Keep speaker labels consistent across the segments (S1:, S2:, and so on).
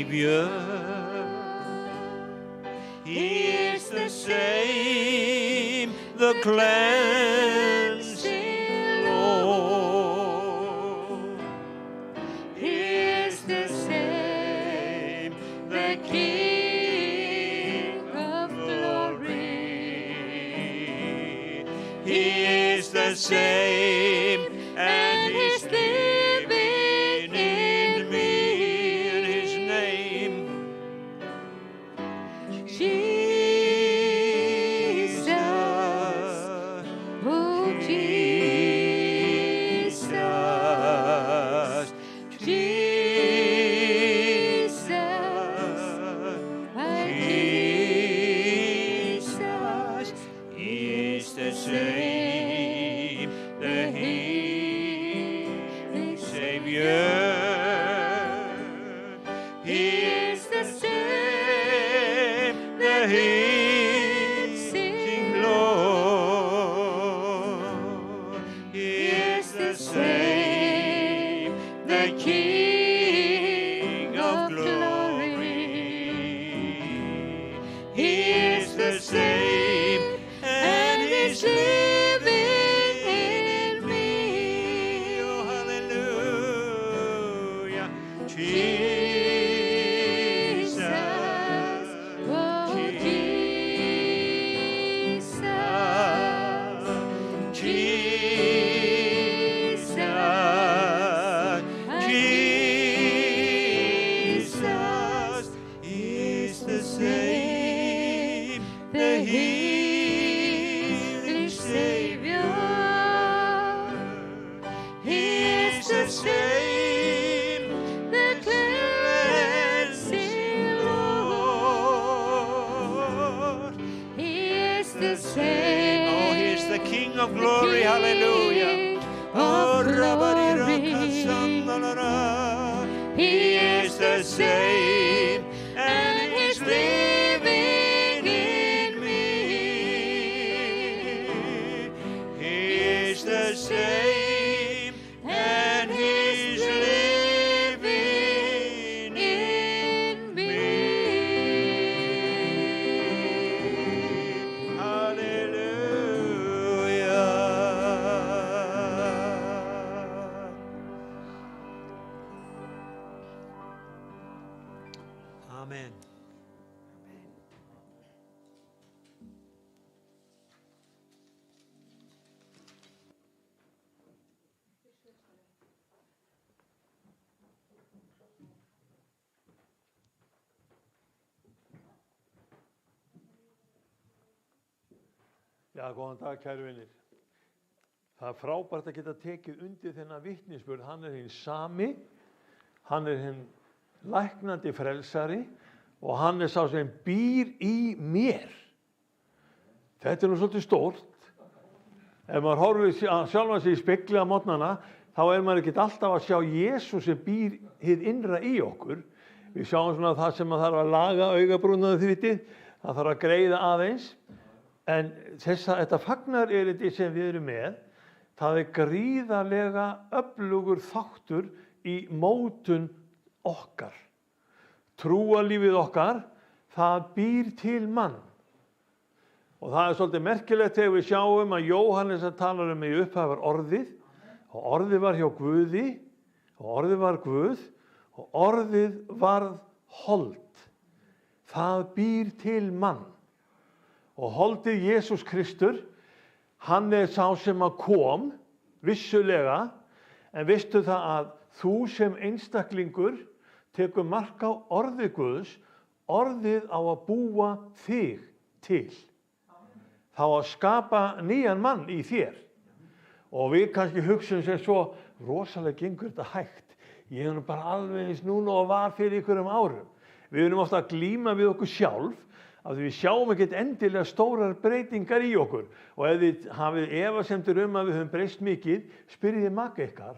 S1: Savior. He is the same, the cleansing Lord. He is the same, the King of glory. He is the same, and He's living in me. In His name, Jesus, oh Jesus, Jesus, my Jesus, He is the same, the healing Savior. He is the same, the healing Lord. He is the same, the King of glory. He is the same, and He's living in me. Oh, hallelujah. Jesus, oh Jesus, Jesus, Jesus is the same, the healing Savior. He is the same, the cleansing Lord. He is the same. Oh, He is the King of glory. Hallelujah. Oh, He is the same, and He's living in me. He is the same, and He's living in me. Amen.
S2: Já, góðan dag, kæru vinir. Það frábært að geta tekið undir þennan vitnisburð. Hann hinn sami, hann hinn læknandi frelsari og hann sá sem býr í mér. Þetta nú svolítið stórt. Ef maður horfir sjálfan sig í spegli á morgnana, þá maður ekkert alltaf að sjá Jesús sem býr hið innra í okkur. Við sjáum svona það sem maður þarf að laga augabrúnina, þið vitið, það þarf að greiða aðeins. En þetta fagnaðarerindi sem við erum með, það gríðarlega öflugur þáttur í mótun okkar. Trúarlífið okkar, það býr til mann. Og það svolítið merkilegt þegar við sjáum að Jóhannes talar í upphafi var orðið, og orðið var hjá Guði, og orðið var Guð, og orðið varð hold. Það býr til mann. Og holdið Jesús Kristur, hann sá sem að kom, vissulega, en veistu það að þú sem einstaklingur tekur mark á orðið Guðs, orðið á að búa þig til. Þá að skapa nýjan mann í þér. Og við kannski hugsum sem svo, rosalega gengur þetta hægt. Ég nú bara alveg eins núna og var fyrir einhverjum árum. Við erum ofta að glíma við okkur sjálf, að við sjáum ekkert endilega stórar breytingar í okkur. Og ef þið hafið efasemdir að við höfum breyst mikið, spyrjið maka ykkar.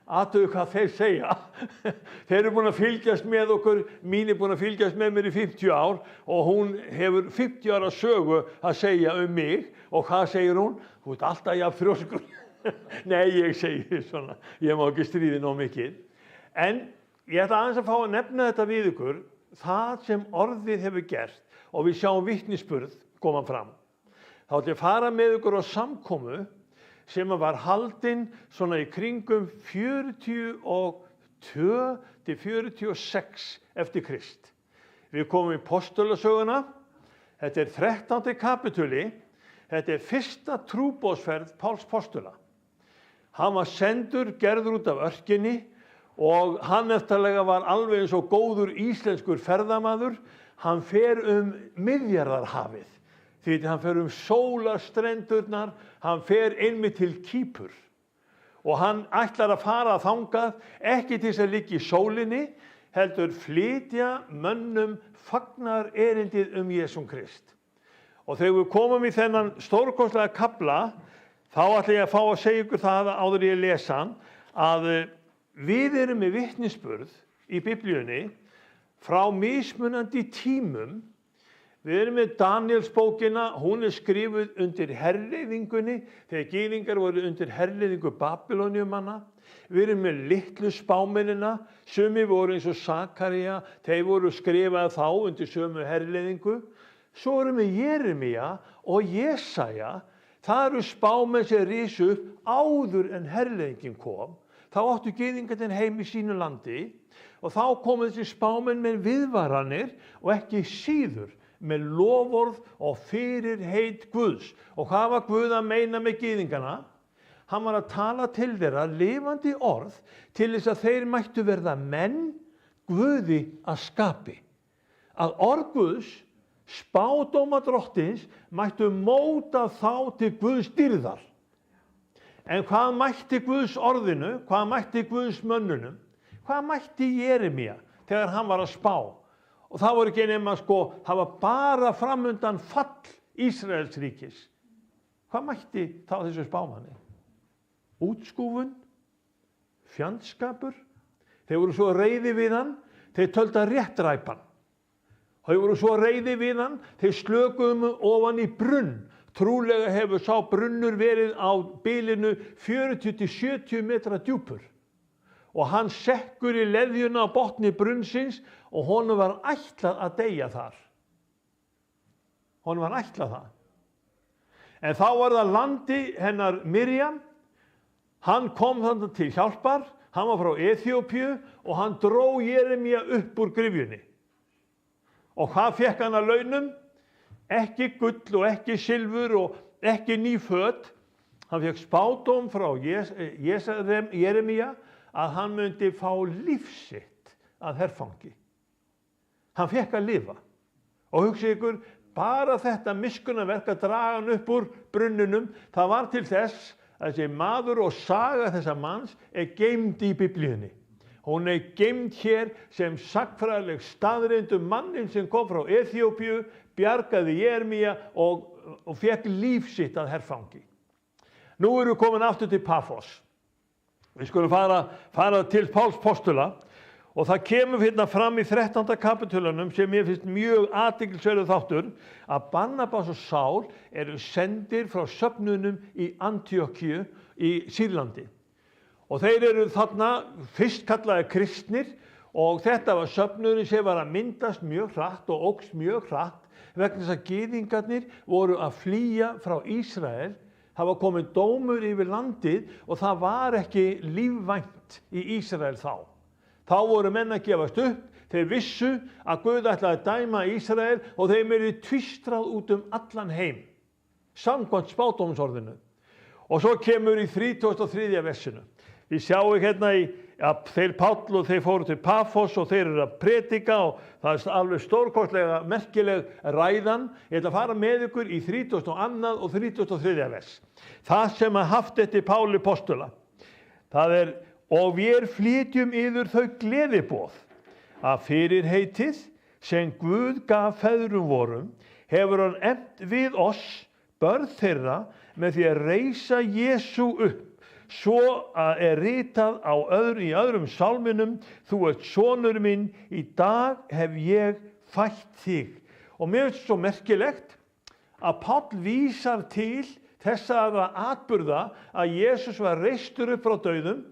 S2: Athugu hvað þeir segja. Þeir eru búin að fylgjast með okkur, mín búin að fylgjast með mér í 50 ár og hún hefur 50 ára sögu að segja mig. Og hvað segir hún? Þú ert alltaf jafn þrjóskur. Nei, ég segi svona, ég má ekki stríða nóg mikið. En ég ætla aðeins að fá að nefna þetta við ykkur, það sem orðið hefur gert og við sjáum vitnisburð koma fram. Þá ætla ég að fara með ykkur á samkomu sem var haldin svona í kringum 42 til 46 eftir Krist. Við komum í postulasöguna, þetta er 13. kapitúli, þetta er fyrsta trúboðsferð Páls postula. Hann var sendur, gerður út af örkinni og hann eftirlega var alveg eins og góður íslenskur ferðamaður. Hann fer Miðjarðarhafið, því hann fer sólarstrendurnar, hann fer einmitt til Kýpur. Og hann ætlar að fara þangað, ekki til þess að liggja í sólinni, heldur flytja mönnum fagnar erindið Jesum Krist. Og þegar við komum í þennan stórkostlega kafla, þá ætla ég að fá að segja ykkur það áður ég lesa hann, að við erum með vitnisburð í Biblíunni frá mismunandi tímum. Við erum með Danielsbókina, hún er skrifuð undir herleiðingunni, þegar gyðingar voru undir herleiðingu Babyloniumanna. Við erum með litlu spámennina, sumir voru eins og Sakaría, þeir voru skrifað þá undir sömu herleiðingu. Svo erum við Jeremía og Jesaja, það eru spámenn sem risu upp áður en herleiðingin kom. Þá áttu gyðingarnir heim í sínu landi og þá komu þessi spámenn með viðvaranir og ekki síður með loforð og fyrirheit Guðs. Og hvað var Guð að meina með gyðingana? Hann var að tala til þeirra lifandi orð til þess að þeir mættu verða menn Guði að skapi. Að orð Guðs, spádóma drottins, mættu móta þá til Guðs dýrðar. En hvað mætti Guðs orðinu, hvað mætti Guðs mönnunum, hvað mætti Jeremía þegar hann var að spá? Og það voru ekki nema það var bara framundan fall Ísraels ríkis. Hvað mætti þá þessu spámanni? Útskúfun, fjandskapur, þeir voru svo reiði við hann, þeir töldu að réttræpa hann. Þeir voru svo reiði við hann, þeir slökuðu ofan í brunn. Trúlega hefur sá brunnur verið á bilinu 40 til 70 metra djúpur. Og hann sekkur í leðjuna á botni brunnsins og honum var ætlað að deyja þar. Honum var ætlað það. En þá var það landi hennar Miriam. Hann kom þannig til hjálpar, hann var frá Eþíópíu og hann dró Jeremía upp úr gryfjunni. Og hvað fékk hann að launum? Ekki gull og ekki silfur og ekki ný föt. Hann fékk spádóm frá Jeremía að hann myndi fá lífsitt að herfangi. Hann fékk að lifa. Og hugsið ykkur, bara þetta miskunnarverk að draga hann upp úr brunnunum, það var til þess að þessi maður og saga þessa manns er geymd í Biblíunni. Hún er geymd hér sem sagnfræðileg staðreynd mannin sem kom frá Eþíópíu, bjargaði Jeremía og fékk líf sitt að herfangi. Nú erum við komin aftur til Pafos. Við skulum fara til Páls postula og það kemur hérna fram í 13. kapitúlunum sem ég finnst mjög athyglisverður þáttur að Barnabas og Sál eru sendir frá söfnunum í Antíókíu í Sýrlandi. Og þeir eru þarna fyrst kallaði kristnir og þetta var söfnunin sem var að myndast mjög hratt og óx mjög hratt vegna þess að gyðingarnir voru að flýja frá Ísrael. Það var komin dómur yfir landið og það var ekki lífvænt í Ísrael þá. Þá voru menn að gefast upp, þeir vissu að Guð ætlaði að dæma Ísrael og þeim eru tvístrað út allan heim, samkvæmt spádómsorðinu. Og svo kemur í 33. versinu. Við sjáum hérna að þeir Páll og þeir fóru til Pafos og þeir eru að predika og það er alveg stórkostlega merkileg ræðan. Ég ætla að fara með ykkur í 32. og 33. vers. Það sem að haft eftir Páli postula. Það er, og við flytjum yfir þau gleðiboð að fyrirheitið sem Guð gaf feðrum vorum hefur hann efnt við oss, börn þeirra, með því að reisa Jesú upp. Svo er ritað í öðrum sálminum, þú ert sonur minn, í dag hef ég fætt þig. Og mér finnst svo merkilegt að Páll vísar til þessara atburða að Jesús var reistur upp frá dauðum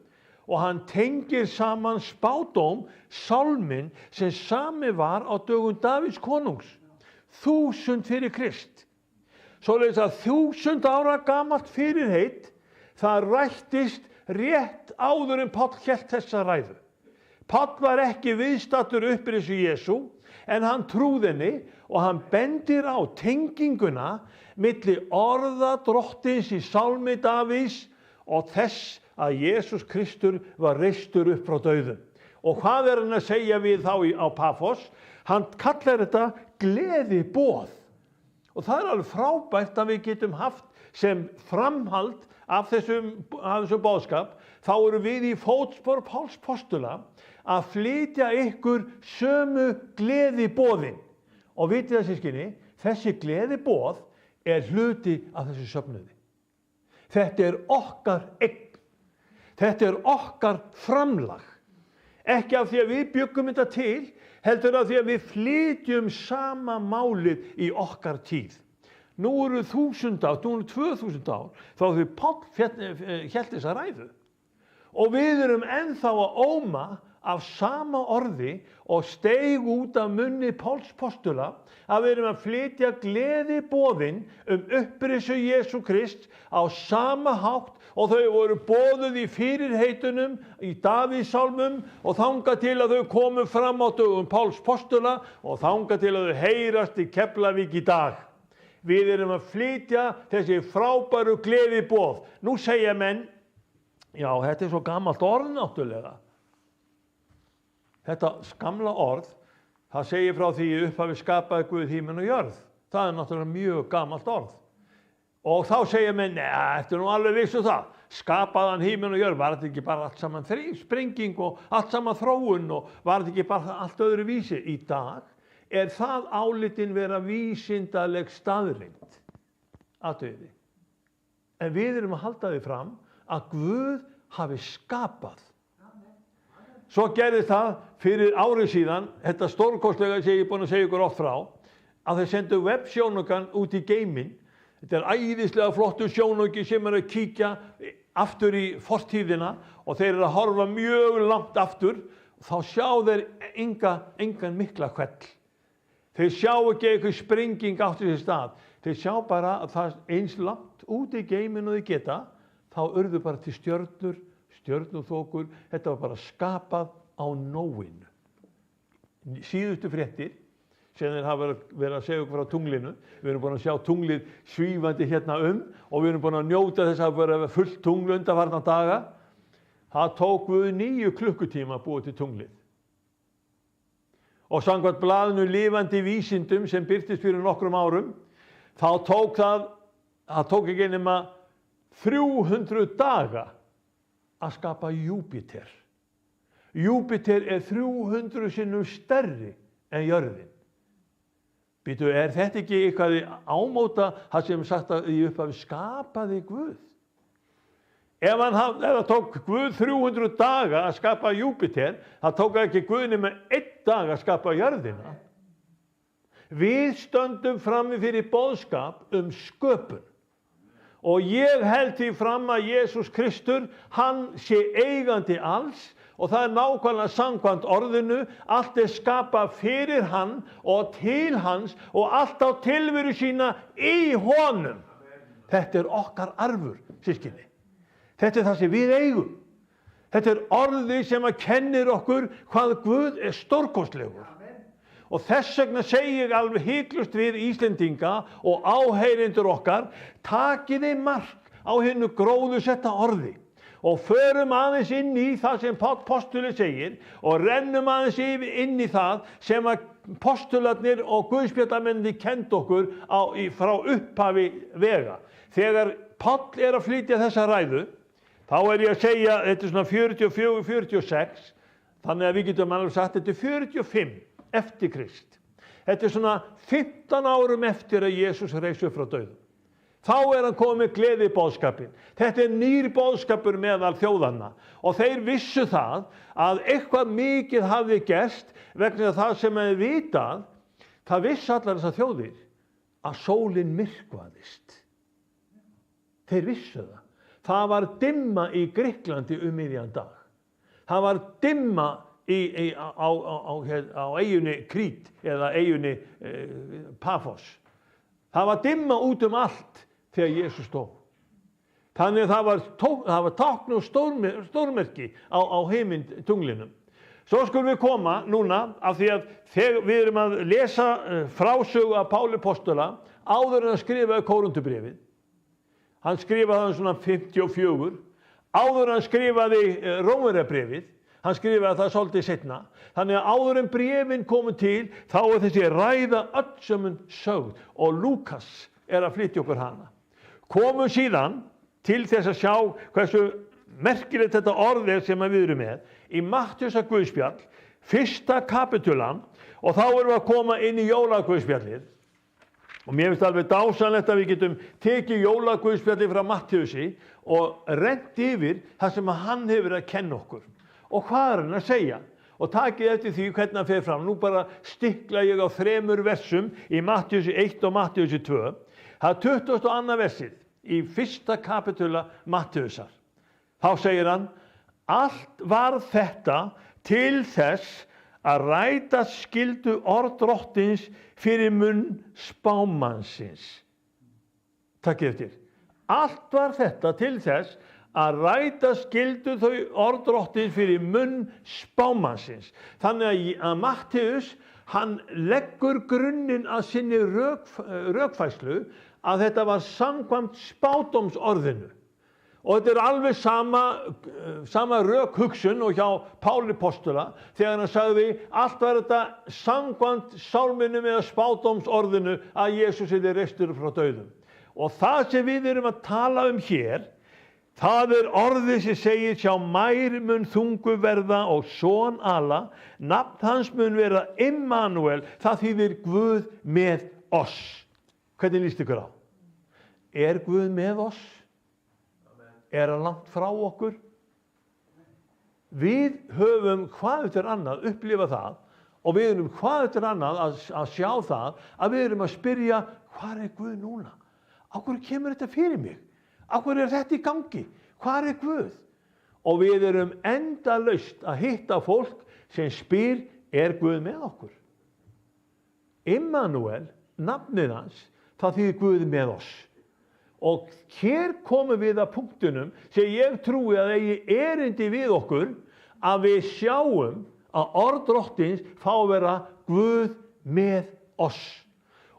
S2: og hann tengir saman spádóm, sálminn sem sami var á dögum Davíðs konungs, 1000 fyrir Krist. Svoleiðis að 1000 ára gamalt fyrirheit, það rættist rétt áður en Páll hélt þessa ræðu. Páll var ekki viðstaddur upprisu Jesú, en hann trúði henni og hann bendir á tenginguna milli orða drottins í sálmi Davíðs og þess að Jesús Kristur var reistur upp frá dauðum. Og hvað hann að segja við þá á Pafos? Hann kallar þetta gleðiboð. Og það alveg frábært að við getum haft sem framhald af þessum boðskap, þá erum við í fótspor Páls postula að flytja ykkur sömu gleðiboðin. Og vitið það, systkini, þessi gleðiboð hluti af þessu söfnuði. Þetta okkar eign. Þetta okkar framlag. Ekki af því að við bjuggum þetta til, heldur af því að við flytjum sama málið í okkar tíð. Nú eru 1000 ár, nú eru 2000 ár, þá því Páll hélt þessa ræðu. Og við erum ennþá að óma af sama orði og steig út af munni Páls postula að við erum að flytja gleðiboðin upprisu Jesú Krist á sama hátt og þau voru boðuð í fyrirheitunum í Davíðssálmum og þangað til að þau komu fram á dögum Páls postula og þangað til að þau heyrast í Keflavík í dag. Við erum að flytja þessi frábæru gleðiboð. Nú segja menn, já, þetta svo gamalt orð náttúrulega. Þetta gamla orð, það segir frá því upphafi skapaði Guð himinn og jörð. Það náttúrulega mjög gamalt orð. Og þá segja menn, þetta nú alveg vissu það. Skapaði hann himinn og jörð, var þetta ekki bara allt saman sprenging og allt saman þróun og var þetta ekki bara allt öðru vísi? Í dag það álitin vera vísindaleg staðreynd. Athugið. En við erum að halda því fram að Guð hafi skapað. Svo gerðist það fyrir árið síðan, þetta stórkostlega sem ég búin að segja ykkur oft frá, að þeir sendu websjónaukan út í geiminn. Þetta æðislega flottur sjónauki sem að kíkja aftur í fortíðina og þeir að horfa mjög langt aftur. Þá sjá þeir engan mikla hvell. Þeir sjá ekki eitthvað sprenging áttur sér stað. Þeir sjá bara að það eins langt út í geiminn og þeir geta, þá urðu bara til stjörnuþokur, þetta var bara skapað á nóinu. Síðustu fréttir, sem þeir hafa verið að segja okkur frá tunglinu, við erum búin að sjá tunglið svífandi hérna og við erum búin að njóta þess að vera fullt tungl undanfarna daga. Það tók við 9 klukkutíma að búa til tunglið. Og samkvæmt blaðinu Lifandi vísindum sem birtist fyrir nokkrum árum, þá tók það tók ekki nema 300 daga að skapa Júpíter. Júpíter 300 sinnum stærri en jörðin. Býtu, þetta ekki eitthvað ámóta það sem sagt að í upphafi skapaði Guð? Ef það tók Guð 300 daga að skapa Júpíter, það tók ekki Guð nema 1 dag að skapa jörðina. Við stöndum frammi fyrir boðskap sköpun. Og ég held því fram að Jesús Kristur, hann sé eigandi alls og það nákvæmlega samkvæmt orðinu, allt skapað fyrir hann og til hans og allt á tilveru sína í honum. Þetta okkar arfur, systkini. Þetta það sem við eigum. Þetta orðið sem að kennir okkur hvað Guð stórkostlegur. Og þess vegna segi ég alveg hiklaust við Íslendinga og áheyrendur okkar, takið þið mark á hinu gróðursetta orði og förum aðeins inn í það sem postuli segir og rennum aðeins inn í það sem að postularnir og guðspjallamennir kendu okkur frá upphafi vega. Þegar Páll að flytja þessa ræðu, þá ég að segja, þetta svona 44-46, þannig að við getum alveg sagt, þetta 45. Eftir Krist. Þetta svona 15 árum eftir að Jesús reis upp frá dauðum. Þá hann komið gleðiboðskapinn. Þetta nýr boðskapur meðal þjóðanna og þeir vissu það að eitthvað mikið hafði gerst vegna það sem þeir vitað, það vissu allar þessar þjóðir að sólin myrkvaðist. Þeir vissu það. Það var dimma í Grikklandi miðjan dag. Hann var dimma á eyjunni Krít eða eyjunni Pafos. Það var dimma út allt þegar Jesus dó. Þannig að það var tákn og stórmerki á heimintunglinum. Svo skulum við koma núna af því að þegar við erum að lesa frásögu af Páli postola áður en að skrifa Kórinthubréfið. Hann skrifaði hann svona 54, áður en hann skrifaði Rómverjabréfið. Hann skrifaði það svolítið seinna. Þannig að áður en bréfin komu til, þá þessi ræða öll sömun sögð og Lúkas að flytja okkur hana. Komum síðan til þess að sjá hversu merkilegt þetta orð sem við erum með í Mattheusar Guðspjall, 1. kapítulan, og þá erum við að koma inn í jólaguðspjallið. Og mér finnst alveg dásamlegt að við getum tekið jólaguðspjallið frá Mattheusi og rennt yfir það sem hann hefur að kenna okkur. Og hvað hann að segja? Og takið eftir því hvernig hann fer fram. Nú bara stikla ég á 3 versum í Mattheusi 1 og Mattheusi 2. Það er 22. versið í 1. kapítula Mattheusar. Þá segir hann, allt var þetta til þess að ræta skyldu orð drottins fyrir munn spámannsins. Takk eftir. Allt var þetta til þess að ræta skyldu þau orð drottins fyrir munn spámannsins. Þannig að Mattheus, hann leggur grunninn að sinni rökfærslu að þetta var samkvæmt spádómsorðinu. Og þetta alveg sama rökhugsun og hjá Páli postola þegar hann sagði allt var þetta samkvæmt sálminum eða spádómsorðinu að Jesús reistur frá dauðum. Og það sem við erum að tala hér, það orðið sem segir sjá mær mun þungu verða og son Alla, nafn hans mun vera Immanuel, það þýðir Guð með oss. Hvernig líst ykkur á? Guð með oss? Hann langt frá okkur? Við höfum hvað eftir annað upplifað það og við erum hvað eftir annað að sjá það að við erum að spyrja hvar Guð núna? Á hverju kemur þetta fyrir mig? Á hverju þetta í gangi? Hvar Guð? Og við erum endalaust að hitta fólk sem spyr Guð með okkur? Immanuel, nafnið hans, það þýðir Guð með oss. Og hér komum við að punktunum sem ég trúi að eigi erindi við okkur að við sjáum að orð drottins fá að vera Guð með oss.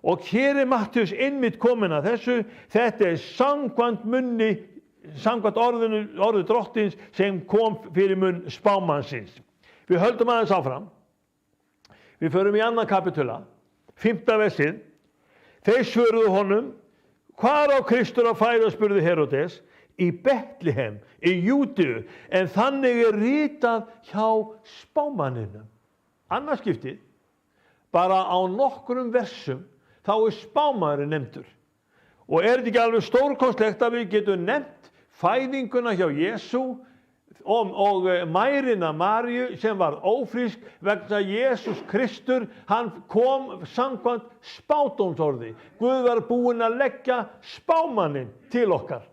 S2: Og hér Mattheus einmitt komin að þessu, þetta samkvæmt munni, samkvæmt orðu drottins sem kom fyrir munn spámannsins. Við höldum aðeins áfram. Við förum í 2. kapítula, 5. versið. Þeir svöruðu honum, hvar á Kristur að fæðast, spurði Heródes, í Betlehem, í Júdeu, en þannig ritað hjá spámanninum. Annað skiptið, bara á nokkrum versum, þá spámaðurinn nefndur. Og þetta ekki alveg stórkostlegt að við getum nefnt fæðinguna hjá Jesú og mærina Maríu sem var ófrísk vegna Jesús Kristur, hann kom samkvæmt spádómsorði. Guð var búinn að leggja spámannin til okkar.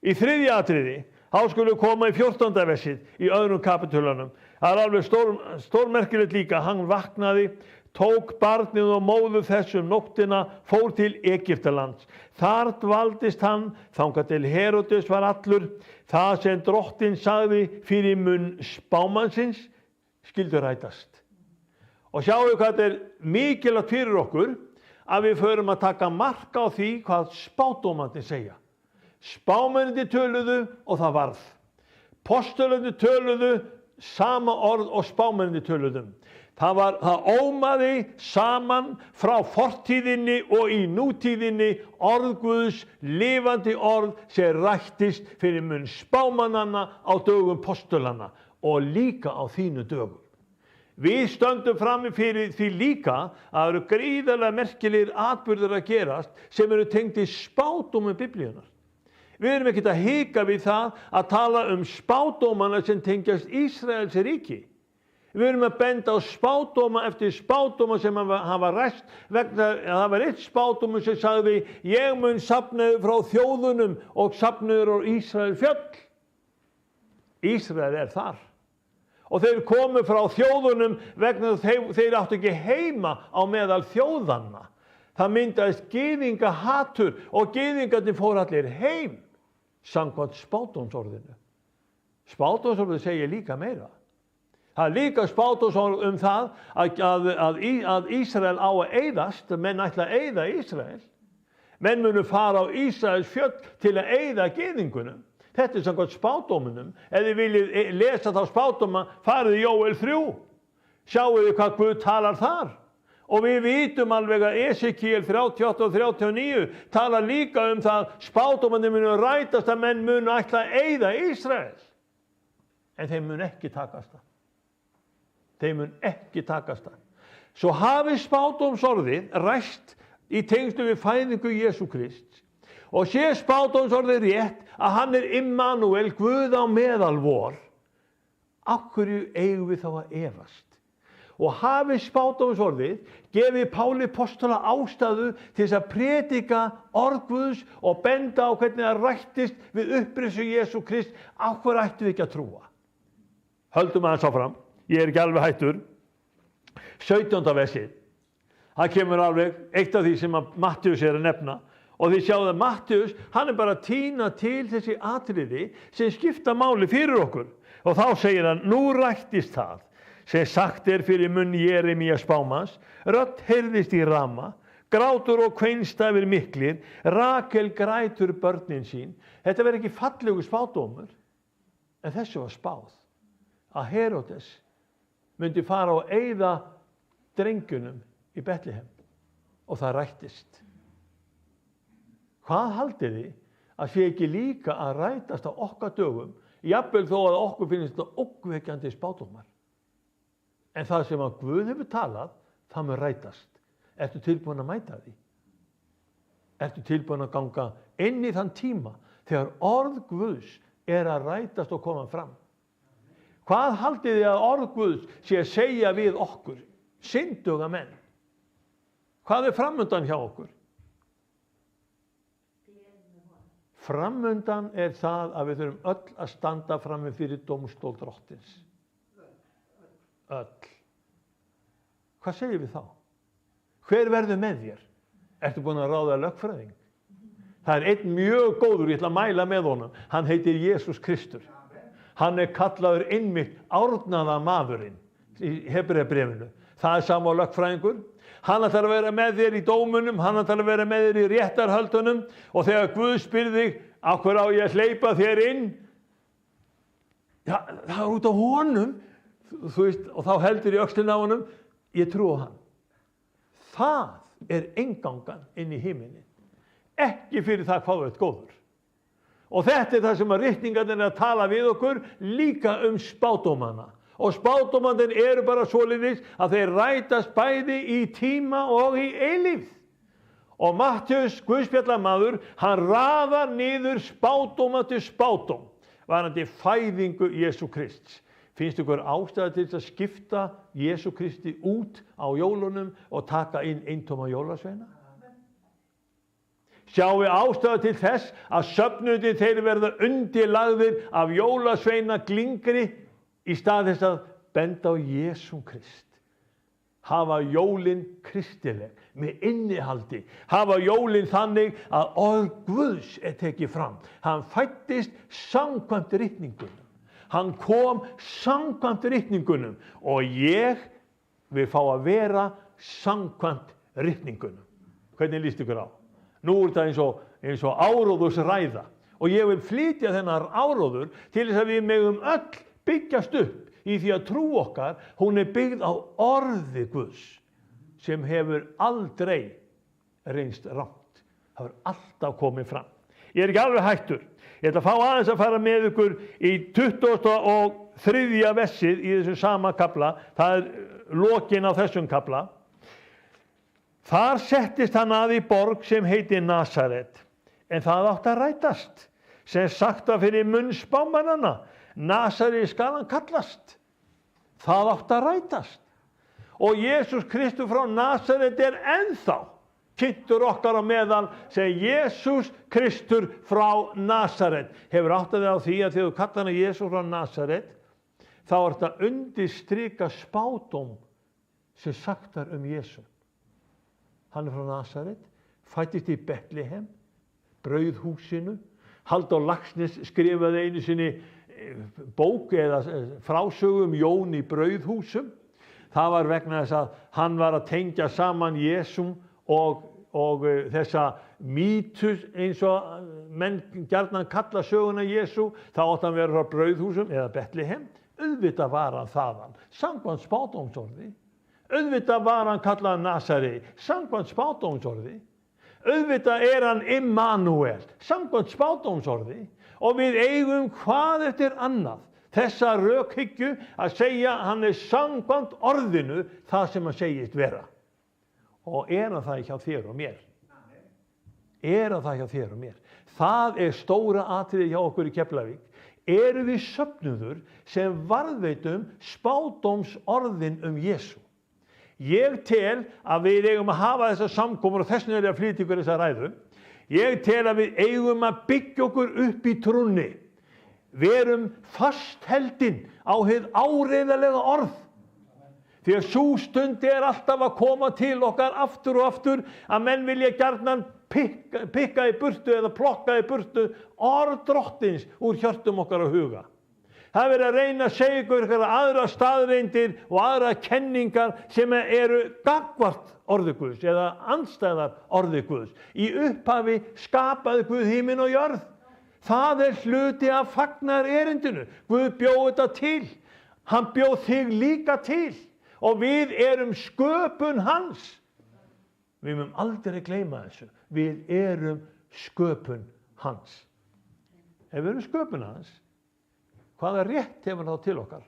S2: Í 3. atriði, þá skulum við koma í 14. versið í 2. kapítulunum. Það alveg stórmerkilegt líka, hann vaknaði, tók barnið og móður þess nóttina, fór til Egyptalands. Þar dvaldist hann, þangað til Heródes var allur. Það sem drottinn sagði fyrir munn spámannsins skyldi rætast. Og sjáu hvað þetta mikilvægt fyrir okkur að við förum að taka mark á því hvað spádómarnir segja. Spámennirnir töluðu og það varð. Postularnir töluðu sama orð og spámennirnir töluðu. Það ómaði saman frá fortíðinni og í nútíðinni orð Guðs, lifandi orð sem rættist fyrir munn spámannanna á dögum postulanna og líka á þínu dögum. Við stöndum frammi fyrir því líka að það eru gríðarlega merkilegir atburðir að gerast sem eru tengdir spádómum Biblíunnar. Við erum ekkert að hika við það að tala spádómana sem tengjast Ísraels ríki. Við erum að benda á spádóma eftir spádóma sem hafa ræst vegna að það var eitt spádóma sem sagði ég mun safnaður frá þjóðunum og safnaður á Ísrael fjöll. Ísrael þar. Og þeir komu frá þjóðunum vegna þeir áttu ekki heima á meðal þjóðanna. Það myndaðist gyðingahatur og gyðingarnir fóru allir heim samkvæmt spádómsorðinu. Spádómsorðið segir líka meira. Það er líka spádómsorð það að Ísrael á að eyðast, menn ætla að eyða Ísrael. Menn munu fara á Ísraels fjöll til að eyða gyðingunum. Þetta er samkvæmt spádóminum. Ef þið viljið lesa þá spádóma, farið í Jóel 3. Sjáu þið hvað Guð talar þar. Og við vitum alveg að Esekiel 38 og 39 talar líka það spádómarnir munu rætast að menn munu ætla að eyða Ísrael. En þeim mun ekki takast það. Þeim mun ekki takast það. Svo hafi spádómsorðið ræst í tengslu við fæðingu Jesú Krists og sé spádómsorðið rétt að hann er Immanuel, Guð á meðal vor, af hverju eigum við þá að efast? Og hafi spádómsorðið gefið Páli postola ástæðu til þess að predika orð Guðs og benda á hvernig það rættist við upprisu Jesú Krist, af hverju ættum við ekki að trúa? Höldum aðeins áfram, ég er ekki alveg hættur. 17. versið. Það kemur alveg eitt af því sem að Mattheus er að nefna. Og þið sjáðu að Mattheus, hann er bara að tína til þessi atriði sem skipta máli fyrir okkur. Og þá segir hann, nú rættist það sem sagt er fyrir munn Jeremías spámanns, rödd heyrðist í Rama, grátur og kveinstafir miklir, Rakel grætur börnin sín. Þetta verður ekki fallegu spádómur, en þessu var spáð að Heródes myndi fara og eyða drengjunum í Betlehem og það rættist. Hvað haldið þið að sé ekki líka að rætast á okkar dögum, jafnvel þó að okkur finnst þetta ógnvekjandi spádómar? En það sem að Guð hefur talað, það mun rætast. Ertu tilbúin að mæta því? Ertu tilbúin að ganga inn í þann tíma þegar orð Guðs er að rætast og koma fram? Hvað haldið þið að orð Guðs sé að segja við okkur, synduga menn? Hvað er framundan hjá okkur? Framundan er það að við þurfum öll að standa frammi fyrir dómstól drottins. Öll. Hvað segir við þá? Hver verður með þér? Ertu búin að ráða lögfræðing? Það er einn mjög góður, ég ætla að mæla með honum. Hann heitir Jesús Kristur. Hann er kallaður einmitt árnaða maðurinn í Hebreabréfinu. Það er sama lögfræðingur. Hann ætlar að vera með þér í dómunum, hann ætlar að vera með þér í réttarhöldunum og þegar Guð spyr þig, af hverju á ég að hleypa þér inn? Já, það er út á honum, þú veist, og þá heldur í öxlina á honum, ég trúi á hann. Það er inngangan inn í himinin. Ekki fyrir það hvað þú ert góður. Og þetta er það sem að ritningarnir er að tala við okkur líka spádómana. Og spádómarnir eru bara svoleiðis að þeir rætast bæði í tíma og í eilífð. Og Mattheus, Guðspjallamaður, hann raðar niður spádóma til spádóm varðandi fæðingu Jesú Krists. Finnst ykkur ástæða til að skipta Jesú Kristi út á jólunum og taka inn eintóma jólasveina? Sjáum við ástæða til þess að söfnuðir þeir verða undirlagðir af jólasveina glingri í stað þess að benda á Jesú Krist. Hafa jólin kristileg með innihaldi. Hafa jólin þannig að orð Guðs er tekið fram. Hann fæddist samkvæmt ritningunum. Hann kom samkvæmt ritningunum og ég vil fá að vera samkvæmt ritningunum. Hvernig líst ykkur á? Nú er þetta eins og áróðursræða og ég vil flytja þennan áróður til þess að við megum öll byggjast upp í því að trú okkar, hún er byggð á orði Guðs sem hefur aldrei reynst rangt. Það hefur alltaf komið fram. Ég er ekki alveg hættur. Ég ætla að fá aðeins að fara með ykkur í 23. versið í þessu sama kafla. Það er lokin á þessum kafla. Þar settist hann að í borg sem heitir Nasaret, en það átti að rætast, sem sagt var fyrir munn spámannanna. Nasaret skal hann kallast. Það átti að rætast. Og Jesús Kristur frá Nasaret er ennþá kynntur okkar á meðal sem Jesús Kristur frá Nasaret. Hefur áttað þig á því að þegar þú kallar hann Jesús frá Nasaret, þá er þetta undirstrika spádóm sem sagtar Jesú. Hann frá Nasaret, fæddist í Betlehem, brauðhúsinu. Halldór Laxness skrifaði einu sinni bók eða frásögu Jón í brauðhúsum. Það var vegna þess að hann var að tengja saman Jesú og þessa mýtu eins og menn gjarnan kalla söguna Jesú. Þá átti hann vera frá brauðhúsum eða Betlehem. Auðvitað var hann þaðan, samkvæmt spádómsorði. Auðvitað var hann kallað Nasari, samkvæmt spádómsorði. Auðvitað er hann Immanuel, samkvæmt spádómsorði. Og við eigum hvað eftir annað þessa rökhyggju að segja hann samkvæmt orðinu það sem hann segist vera. Og er hann það hjá þér og mér? Er hann það hjá þér og mér? Það stóra atriði hjá okkur í Keflavík. Erum við söfnuður sem varðveitum spádómsorðin Jesú? Ég tel að við eigum að hafa þessar samkomur og þess vegna að flytja ykkur þessa ræðu. Ég tel að við eigum að byggja okkur upp í trúnni. Verum fastheldin á hið áreiðanlega orð. Því að sú stund alltaf að koma til okkar aftur og aftur að menn vilja gjarnan pikka í burtu eða plokka í burtu orð drottins úr hjörtum okkar og huga. Það verið að reyna að segja ykkur aðra staðreyndir og aðra kenningar sem eru gagnvart orði Guðs eða andstæðar orði Guðs. Í upphafi skapaði Guð himinn og jörð. Það hluti af fagnar erindinu. Guð bjó þetta til. Hann bjó þig líka til. Og við erum sköpun hans. Við munum aldrei gleyma þessu. Við erum sköpun hans. Ef við erum sköpun hans, hvaða rétt hefur þá til okkar?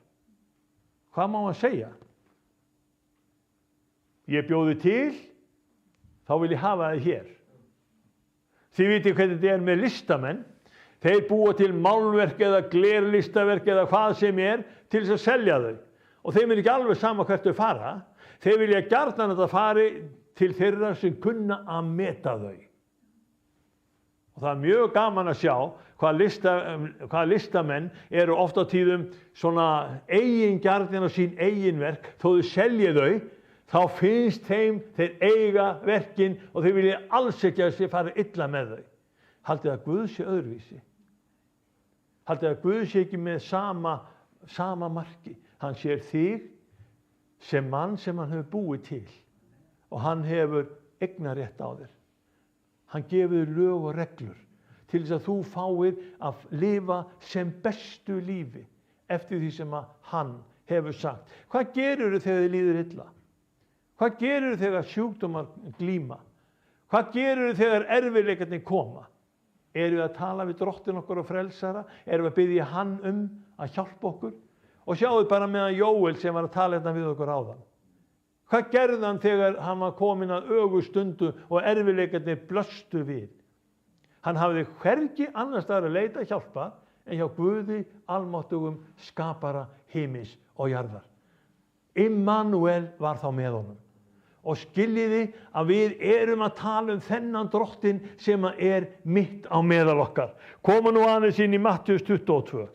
S2: Hvað má hann segja? Ég bjóði til, þá vil ég hafa það hér. Þið vitið hvernig þetta er með listamenn. Þeir búa til málverk eða glerlistaverk eða hvað sem til þess að selja þau. Og þeim ekki alveg sama hvert þau fara. Þeir vilja gjarnan að það fari til þeirra sem kunna að meta þau. Og það mjög gaman að sjá hvað listamenn eru oft á tíðum svona eigingjarnir á sín eiginverk. Þó þau selji þau, þá finnst þeir eiga verkin og þeir vilja alls ekki að þeir fara illa með þau. Haldið að Guð sé öðruvísi. Haldið að Guð sé ekki með sama marki. Hann sér þig sem mann sem hann hefur búið til og hann hefur eignarrétt á þér. Hann gefur lög og reglur til þess að þú fáir að lifa sem bestu lífi eftir því sem að hann hefur sagt. Hvað gerirðu þegar þið líður illa? Hvað gerirðu þegar sjúkdómar glíma? Hvað gerirðu þegar erfiðleikarnir koma? Erum við að tala við drottin okkur og frelsara? Erum við að biðja hann að hjálpa okkur? Og sjáðu bara meðan Jóel sem var að tala þetta við okkur áðan. Hvað gerði hann þegar hann var komin að ögurstundu og erfiðleikarnir blöstu við? Hann hafði hvergi annars staðar að leita hjálpa en hjá Guði almáttugum skapara himins og jarðar. Immanuel var þá með honum. Og skiljiði að við erum að tala þennan drottin sem mitt á meðal okkar. Koma nú aðeins inn í Mattheus 22.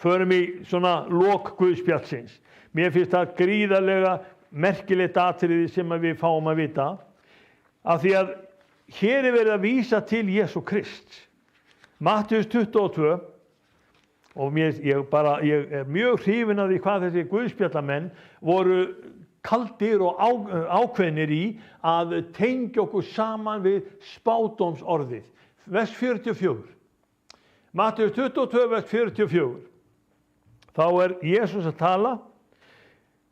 S2: Förum í svona lok Guðspjallsins. Mér finnst það gríðarlega merkilegt atriði sem við fáum að vita. Af því að hér verið að vísa til Jesú Krist. Mattheus 22. Og ég mjög hrifinn af því hvað þessi Guðspjallamenn voru kaldir og ákveðnir í að tengja okkur saman við spádómsorðið. Vers 44. Mattheus 22, vers 44. Þá Jesús að tala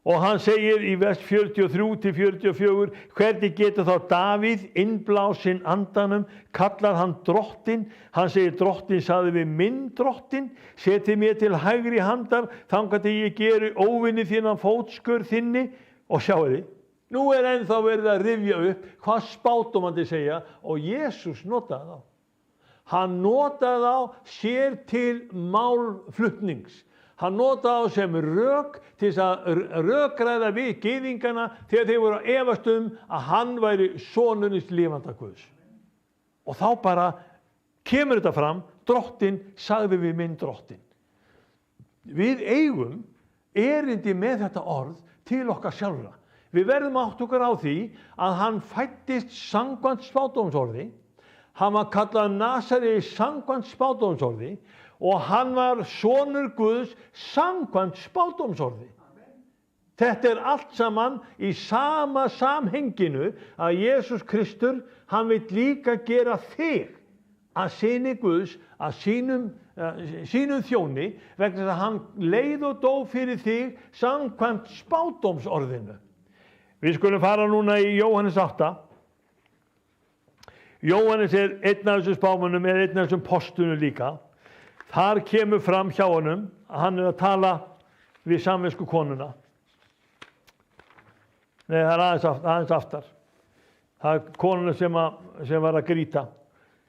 S2: og hann segir í vers 43-44 hvernig getur þá Davíð innblásinn andanum, kallar hann drottin. Hann segir drottin sagði við minn drottin, setið mér til hægri handar þangað til ég geri óvinni þínan fótskurð þinni. Og sjáu þið, nú ennþá verið að rifja upp hvað spádómandi segja og Jesús notaði þá. Hann notaði þá sér til málflutnings. Hann notaði þá sem rök til þess að rökræða við gyðingana þegar þeir voru að efast að hann væri sonurins lifanda Guðs. Og þá bara kemur þetta fram, drottin sagði við minn drottin. við eigum erindi með þetta orð til okkar sjálfra. Við verðum átt okkur á því að hann fæddist samkvæmt spádómsorði, hann var kallað Nasari samkvæmt spádómsorði og hann var sonur Guðs samkvæmt spádómsorði. Þetta allt saman í sama samhenginu að Jesús Kristur, hann vill líka gera þig að syni Guðs, að sínum þjóni, vegna þess að hann leið og dó fyrir þig samkvæmt spádómsorðinu. Við skulum fara núna í Jóhannes 8. Jóhannes einn af þessum spámönnum, einn af þessum postunum líka. Þar kemur fram hjá honum að hann að tala við samvisku konuna. Nei, það aðeins aftar. Það konuna sem var að grýta.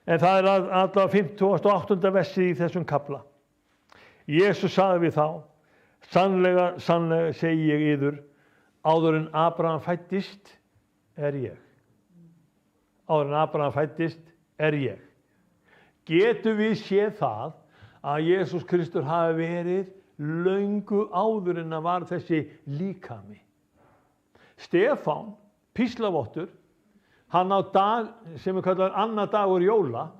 S2: En það allavega 58. versið í þessum kafla. Jesús sagði við þá, sannlega, sannlega segi ég yður, áður en Abraham fæddist ég. Áður en Abraham fæddist ég. Getum við séð það að Jesús Kristur hafi verið löngu áður en að var þessi líkami. Stefán, píslavottur, hann á dag sem kallar annar dagur jóla,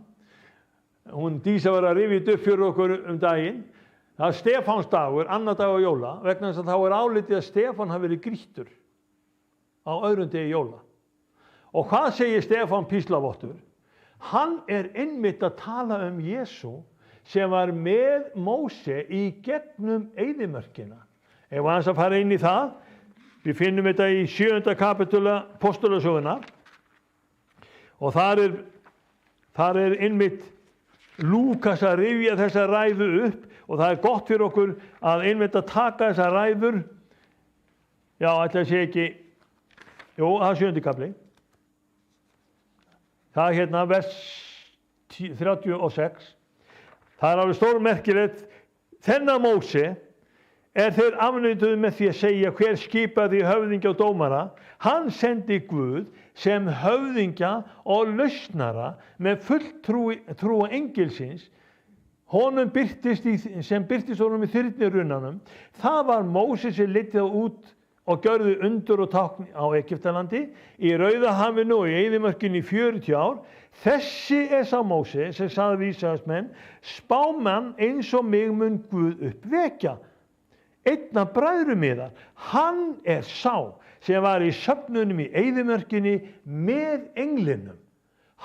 S2: hún Dísa var að rifja upp fyrir okkur daginn, það Stefáns dagur, annar dagur jóla, vegna þess að þá álitið að Stefán hafi verið grýttur á öðrum degi jóla. Og hvað segir Stefán píslavottur? Hann einmitt að tala Jesú sem var með Móse í gegnum eyðimörkina. Ef aðeins að fara inn í það, við finnum þetta í 7. kapitúla Postulasögunnar og þar einmitt Lúkas að rifja þessa ræðu upp og það gott fyrir okkur að einmitt að taka þessa ræður. Já, ætla að sé ekki, það 7. kapli. Það hérna vers 36. Það alveg stórmerkilegt. Þennan Móse þeir afneituðu með því að segja hver skipaði höfðingja og dómara. Hann sendi Guð sem höfðingja og lausnara með fulltrúa engilsins. Honum sem birtist honum í þyrnirunnanum. Það var Móse sem leiddi þá út og gjörði undur og tákn á Egyptalandi, í Rauðahafinu og í eyðimörkinni í 40 ár. Þessi sá Móse sem sagði við Ísraelsmenn, spámann eins og mig mun Guð uppvekja. Einn af bræðrum yðar, hann sá sem var í söfnunum í eyðimörkinni með englinum.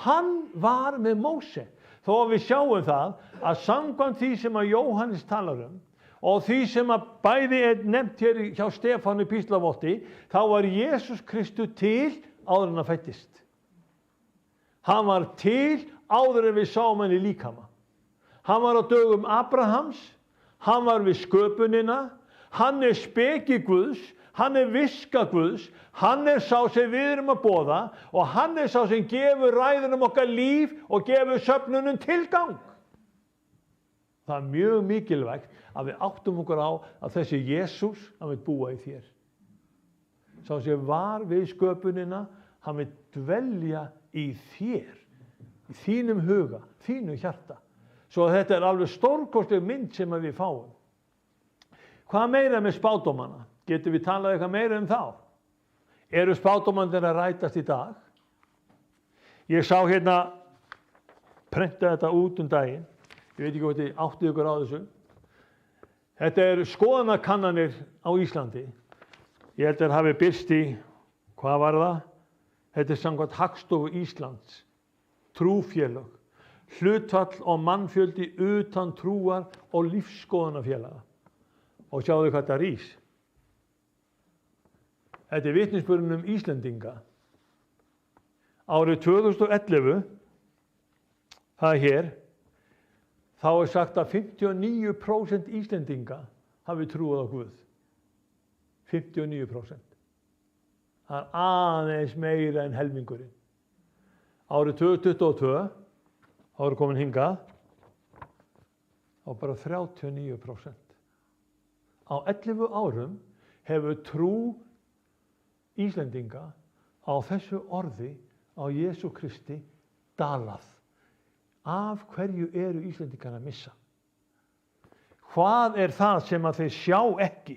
S2: Hann var með Móse. Þó að við sjáum það að samkvæmt því sem að Jóhannes talar og því sem að bæði nefnt hér hjá Stefáni píslavotti, þá var Jesús Kristur til áður en hann fæddist. Hann var til áður en við sáum hann í líkama. Hann var á dögum Abrahams, hann var við sköpunina, hann speki Guðs, hann viska Guðs, hann sá sem við erum að boða og hann sá sem gefur ræðunum okkar líf og gefur söfnunum tilgang. Það mjög mikilvægt að við áttum okkur á að þessi Jesús, hann vil búa í þér. Sá sem var við sköpunina, hann vil dvelja í þér, í þínum huga, þínu hjarta. Svo þetta alveg stórkostleg mynd sem við fáum. Hvað meira með spádómana? Getum við talað eitthvað meira þá? Eru spádómanir að rætast í dag? Ég sá hérna, prenta þetta út daginn. Ég veit ekki hvort þið áttið ykkur á þessu. Þetta skoðanakannanir á Íslandi. Ég held að hafi birst í, hvað var það? Þetta samkvæmt Hagstofu Íslands. Trúfélög. Hlutfall og mannfjöldi utan trúar og lífsskoðanafélaga. Og sjáðu hvað það rís. Þetta vitnisburður Íslendinga. Árið 2011, það hér, þá sagt að 59% Íslendinga hafi trúað á Guð. 59%. Það aðeins meira en helmingurinn. Árið 2022, þá komin hingað, og bara 39%. Á 11 árum hefur trú Íslendinga á þessu orði á Jesú Kristi dalað. Af hverju eru Íslendingar að missa? Hvað það sem að þeir sjá ekki?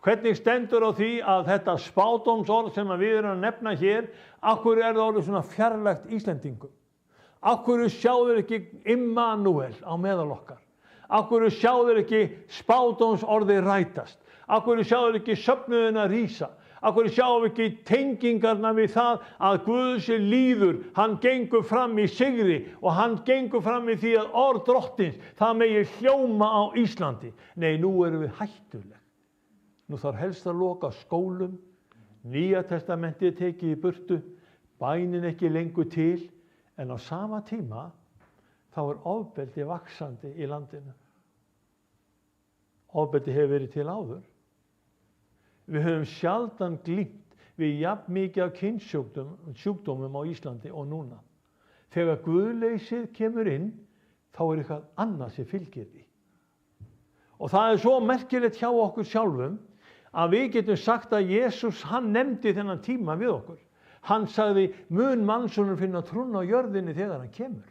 S2: Hvernig stendur á því að þetta spádómsorð sem að við erum að nefna hér, af hverju það orðið svona fjarlægt Íslendingum? Af hverju sjá þeir ekki Immanuel á meðal okkar? Af hverju sjá þeir ekki spádómsorðið rætast? Af hverju sjá þeir ekki söfnuðina rísa? Af hverju sjáum við ekki tengingarna við það að Guð sé líður, hann gengur fram í sigri og hann gengur fram í því að orð drottins, það megi hljóma á Íslandi. Nei, nú erum við hættuleg. Nú þarf helst að loka skólum, Nýja testamentið tekið í burtu, bænin ekki lengur til, en á sama tíma þá ofbeldi vaxandi í landinu. Ofbeldi hefur verið til áður. Við höfum sjaldan glímt við jafn mikið af kynnsjúkdómum á Íslandi og núna. Þegar guðleysið kemur inn, þá eitthvað annað sem fylgir því. Og það svo merkilegt hjá okkur sjálfum að við getum sagt að Jesús, hann nefndi þennan tíma við okkur. Hann sagði, mun mannssonur finna trúna á jörðinni þegar hann kemur.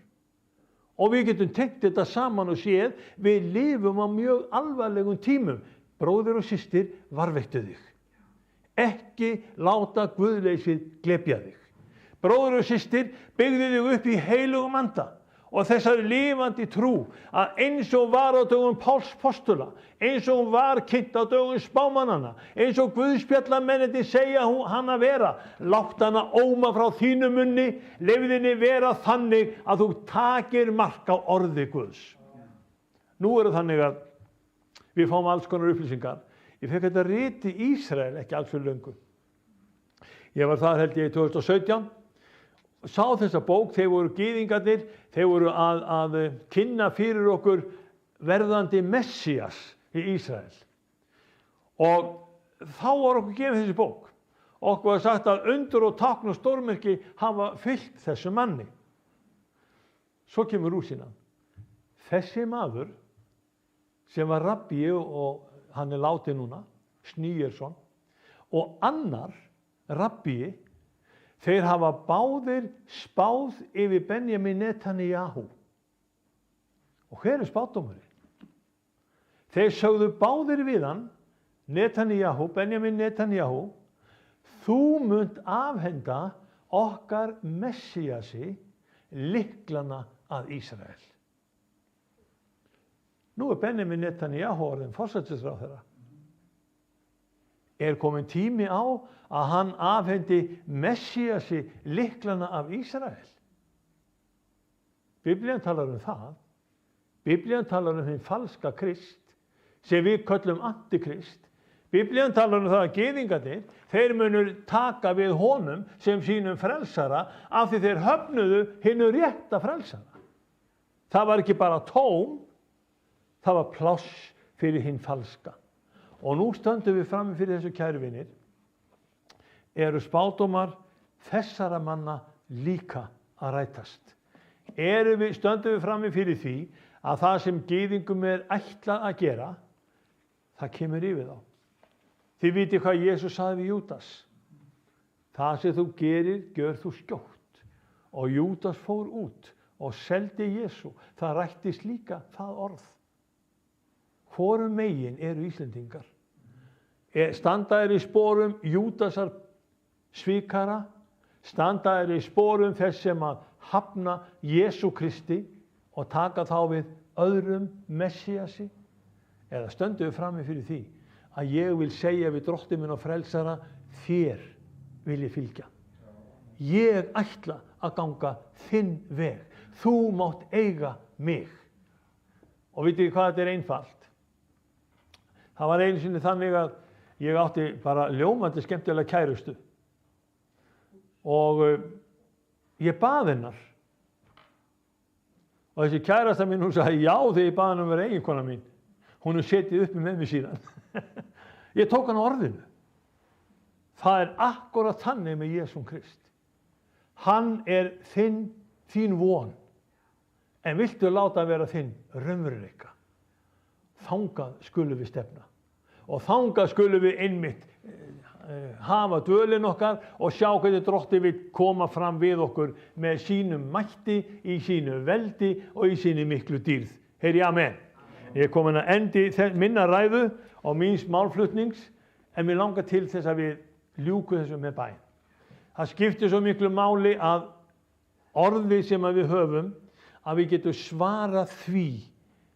S2: Og við getum tengt þetta saman og séð, við lifum á mjög alvarlegum tímum. Bróðir og systir, varðveittu þig. Ekki láta guðleysið glepja þig. Bróðir og systir, byggðu þig upp í heilugum anda og þessari lifandi trú að eins og var á dögum Páls postula, eins og var kynnt á dögum spámannanna, eins og guðspjallamennirnir segja hann að vera, látt hana óma frá þínu munni, leyfðinni vera þannig að þú takir mark á orði Guðs. Nú þannig að við fáum alls konar upplýsingar. Ég fekk þetta rit í Ísrael ekki alls fyrir löngu. Ég var þar held ég í 2017, sá þessa bók, þeir voru gyðingarnir, þeir voru að kynna fyrir okkur verðandi Messías í Ísrael. Og þá var okkur gefið þessi bók. Okkur var sagt að undur og tákn og stórmerki hafa fylgt þessu manni. Svo kemur rúsínan. Þessi maður sem var rabbi og hann látinn núna, Sníersson, og annar rabbi, þeir hafa báðir spáð yfir Benjamin Netanyahu. Og hver spádómurinn? Þeir sögðu báðir við hann, Benjamin Netanyahu, þú munt afhenda okkar Messíasi lyklana að Ísrael. Nú Benjamin Netanyahu orðinn forsætisráðherra. Kominn tími á að hann afhendi Messíasi lyklana af Ísrael? Biblían talar það. Biblían talar hinn falska Krist, sem við köllum antikrist. Biblían talar það að gyðingarnir, þeir munur taka við honum sem sínum frelsara af því þeir höfnuðu hinnu rétta frelsara. Það var ekki bara tóm, það var pláss fyrir hinn falska. Og nú stöndum við frammi fyrir þessu kæru vinir, spádómar þessara manna líka að rætast. Stöndum við frammi fyrir því að það sem gyðingum ætlað að gera, það kemur yfir þá. Þið vitið hvað Jesús sagði við Júdas. Það sem þú gerir, gjör þú skjótt. Og Júdas fór út og seldi Jesú. Það rættist líka það orð. Hvorum megin Íslendingar? Standa í sporum Júdasar svikara? Standa í sporum þess sem að hafna Jesú Kristi og taka þá við öðrum Messíasi? Eða stöndum við frammi fyrir því að ég vil segja við drottinn minn og frelsara, þér vil ég fylgja. Ég ætla að ganga þinn veg. Þú mátt eiga mig. Og vitið hvað þetta einfalt? Það var einu sinni þannig að ég átti bara ljómandi skemmtilega kærustu. Og ég bað hennar. Og þessi kærasta mín, hún sagði já þegar ég bað hennar vera eiginkona mín. Hún setið uppi með mig síðan. Ég tók hann á orðinu. Það akkúrat þannig með Jesúm Krist. Hann þín von. En viltu láta hann vera þinn raunveruleika? Þangað skulum við stefna. Og þangað skulum við einmitt hafa dvölin okkar og sjá hvernig drottinn vill koma fram við okkur með sínum mætti, í sínu veldi og í sínu miklu dýrð. Heyri, amen. Ég er komin að endi minna ræðu og míns málflutnings, en mér langar til þess að við ljúkum þessu með bæn. Það skiptir svo miklu máli að orðið sem að við höfum, að við getum svarað því,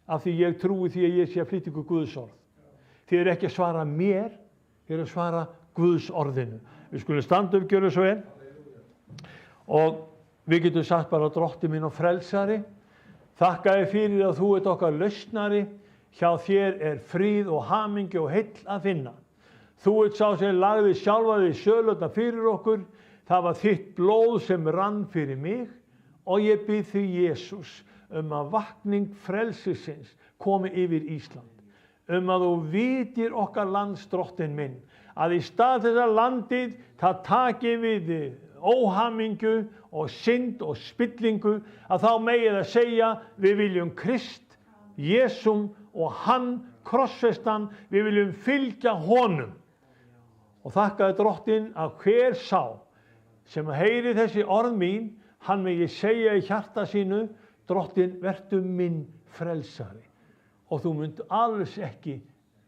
S2: af því ég trúi því að ég sé að flytja ykkur Guðs orð. Þið eru ekki að svara mér, þið eru að svara Guðs orðinu. Við skulum standa upp, gjöra svo vel. Og við getum sagt bara Drottinn minn og frelsari, þakka þér fyrir að þú ert okkar lausnari, hjá þér er fríð og hamingju og heill að finna. Þú ert sá sem lagði sjálfa þig sölurnar fyrir okkur, það var þitt blóð sem rann fyrir mig, og ég bið þig, Jesús, að vakning frelsisins komi yfir Ísland. Að þú vitir okkar lands, Drottinn minn, að í stað þess að landið það taki við óhamingju og synd og spillingu, að þá megi það segja, við viljum Krist, Jesum og hann krossfestan, við viljum fylgja honum. Og þakkaði Drottinn að hver sá sem heyri þessi orð mín, hann megi segja í hjarta sínu, Drottinn, vertu minn frelsari. Og þú munt alls ekki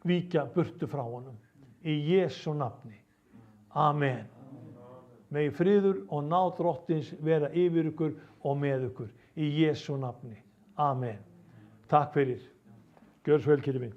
S2: víkja burtu frá honum. Í Jesu nafni. Amen. Megi friður og náð Drottins vera yfir ykkur og með ykkur. Í Jesu nafni. Amen. Takk fyrir. Gjör svo vel, kæri minn.